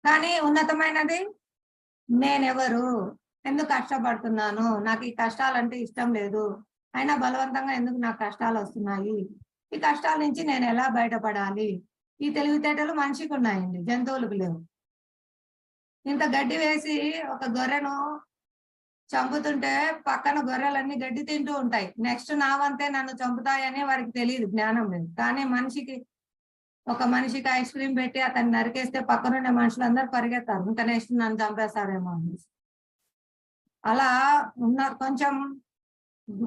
కానీ ఉన్నతమైనది నేనెవరు, ఎందుకు కష్టపడుతున్నాను, నాకు ఈ కష్టాలంటే ఇష్టం లేదు, అయినా బలవంతంగా ఎందుకు నాకు కష్టాలు వస్తున్నాయి, ఈ కష్టాల నుంచి నేను ఎలా బయటపడాలి, ఈ తెలివితేటలు మనిషికి ఉన్నాయండి, జంతువులకు లేవు. ఇంత గడ్డి వేసి ఒక గొర్రెను చంపుతుంటే పక్కన గొర్రెలన్నీ గడ్డి తింటూ ఉంటాయి. నెక్స్ట్ నా వంతే నన్ను చంపుతాయని వారికి తెలియదు, జ్ఞానం లేదు. కానీ ఒక మనిషికి ఐస్ క్రీమ్ పెట్టి అతన్ని నరికేస్తే పక్కనున్న మనుషులందరూ పరిగెత్తారు, ఇంకా నెక్స్ట్ నన్ను చంపేస్తారేమో అని. అలా ఉన్న కొంచెం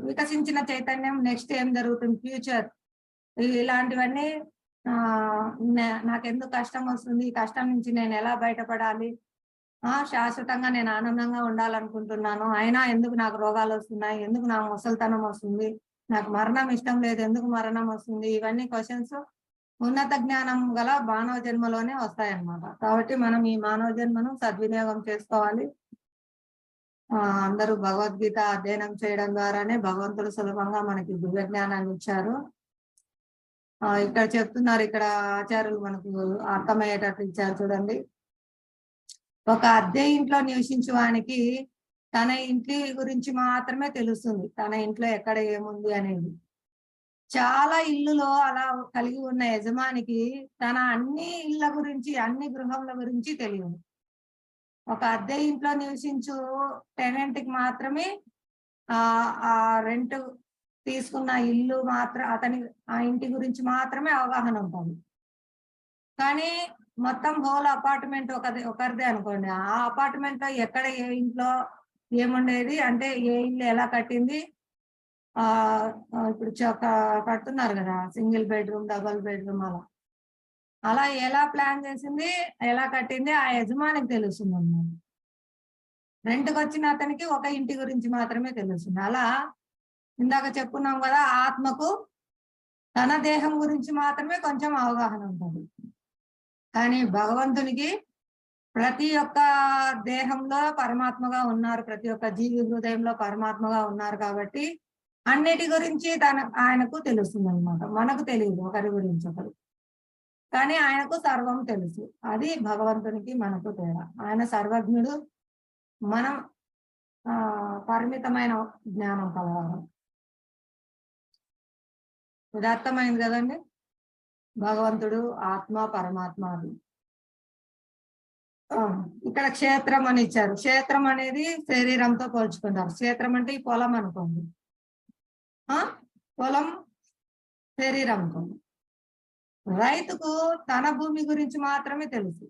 వికసించిన చైతన్యం నెక్స్ట్ ఏం జరుగుతుంది, ఫ్యూచర్ ఇలాంటివన్నీ నాకెందుకు కష్టం వస్తుంది, ఈ కష్టం నుంచి నేను ఎలా బయటపడాలి, శాశ్వతంగా నేను ఆనందంగా ఉండాలనుకుంటున్నాను, అయినా ఎందుకు నాకు రోగాలు వస్తున్నాయి, ఎందుకు నాకు ముసలితనం వస్తుంది, నాకు మరణం ఇష్టం లేదు, ఎందుకు మరణం వస్తుంది, ఇవన్నీ క్వశ్చన్స్ ఉన్నత జ్ఞానం గల మానవ జన్మలోనే వస్తాయన్నమాట. కాబట్టి మనం ఈ మానవ జన్మను సద్వినియోగం చేసుకోవాలి. అందరూ భగవద్గీత అధ్యయనం చేయడం ద్వారానే భగవంతుడు సులభంగా మనకి దివ్య జ్ఞానాన్ని ఇచ్చారు. ఇక్కడ చెప్తున్నారు, ఇక్కడ ఆచార్యులు మనకు అర్థమయ్యేటట్టు ఇచ్చారు చూడండి. ఒక అద్దె ఇంట్లో నివసించే వానికి తన ఇంటి గురించి మాత్రమే తెలుస్తుంది, తన ఇంట్లో ఎక్కడ ఏముంది అనేది. చాలా ఇల్లులో అలా కలిగి ఉన్న యజమానికి తన అన్ని ఇళ్ళ గురించి, అన్ని గృహముల గురించి తెలియదు. ఒక అద్దె ఇంట్లో నివసించు టెనెంట్కి మాత్రమే ఆ రెంట్ తీసుకున్న ఇల్లు మాత్రం ఆ ఇంటి గురించి మాత్రమే అవగాహన ఉంటుంది. కానీ మొత్తం హోల్ అపార్ట్మెంట్ ఒకరిదే అనుకోండి, ఆ అపార్ట్మెంట్ లో ఎక్కడ ఏ ఇంట్లో ఏముండేది అంటే, ఏ ఇల్లు ఎలా కట్టింది, ఇప్పుడు కడుతున్నారు కదా సింగిల్ బెడ్రూమ్, డబుల్ బెడ్రూమ్, అలా ఎలా ప్లాన్ చేసింది, ఎలా కట్టింది ఆ యజమానికి తెలుస్తుంది అన్నమాట. రెంట్కి వచ్చిన అతనికి ఒక ఇంటి గురించి మాత్రమే తెలుస్తుంది. అలా ఇందాక చెప్పుకున్నాం కదా, ఆత్మకు తన దేహం గురించి మాత్రమే కొంచెం అవగాహన ఉంటుంది. కానీ భగవంతునికి ప్రతి ఒక్క దేహంలో పరమాత్మగా ఉన్నారు, ప్రతి ఒక్క జీవి హృదయంలో పరమాత్మగా ఉన్నారు. కాబట్టి అన్నిటి గురించి ఆయనకు తెలుస్తుంది అనమాట. మనకు తెలియదు ఒకరి గురించి ఒకరు, కానీ ఆయనకు సర్వం తెలుసు. అది భగవంతునికి మనకు తేడా. ఆయన సర్వజ్ఞుడు, మనం పరిమితమైన జ్ఞానం కలవారు. ఇది అర్థమైంది కదండి. భగవంతుడు ఆత్మ, పరమాత్మ. అది ఇక్కడ క్షేత్రం అని ఇచ్చారు. క్షేత్రం అనేది శరీరంతో పోల్చుకుంటారు. క్షేత్రం అంటే ఈ పొలం అనుకోండి, పొలం శరీరం అనుకోండి. రైతుకు తన భూమి గురించి మాత్రమే తెలుసు,